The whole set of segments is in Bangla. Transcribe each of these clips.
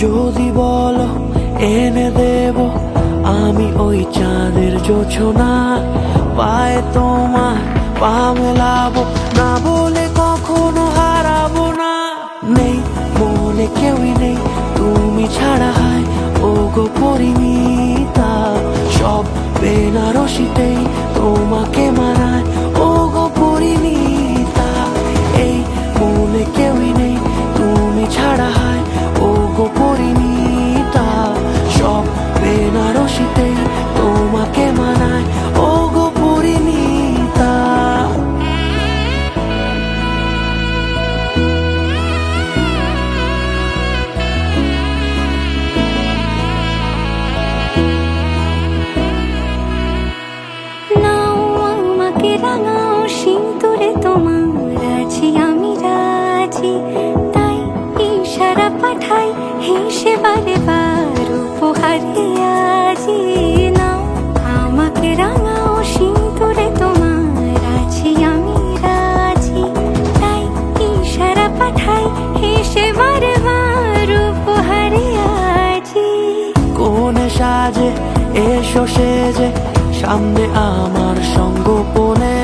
যদি বলো এনে দেব আমি ওই চাঁদের জোছনা, পায়ে তোমার পা মেলাবো, না বলে কখনো হারাবো না। নেই মনে কেউই নেই তুমি ছাড়া, হায় ও গো পরিণীতা, সব বেনারসিতেই তোমাকে মানায় ও গো পরিণীতা। এই মনে কেউই নেই তুমি ছাড়া, হায় ও গো পরিণীতা, সব বেনারসিতেই তোমাকে মানায় ও গো পরিণীতা। নাও আমাকে রাঙাও সিঁদুরে তোমার আছি আমি রাজি, তাই ইশারা পাঠাই হেসে বারে বার উপহারে আজি। নাও আমাকে রাঙাও সিঁদুরে তোমার আছি আমি রাজি, তাই ইশারা পাঠাই হেসে বারে বার উপহারে আজি। কোনে সাজে এসো সেজে সামনে আমার সঙ্গোপনে,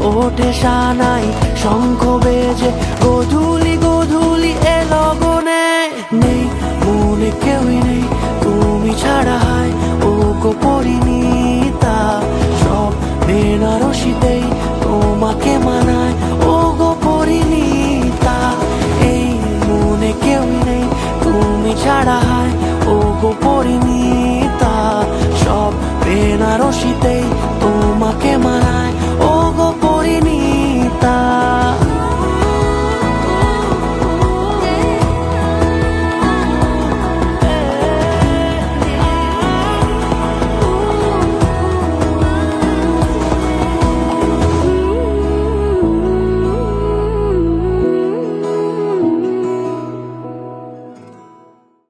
ওঠে সানাই শঙ্খ বেজে গধূলি গধূলি এ লগনে। নেই মনে কেউই নেই তুমি ছাড়া, হায় ও গো পরিণীতা, সব বেনারসিতেই তোমাকে মানায় ও গো পরিণীতা। এই মনে কেউই নেই তুমি ছাড়া, হায় ও গো পরিণীতা, সব বেনারসিতেই তোমাকে মানায়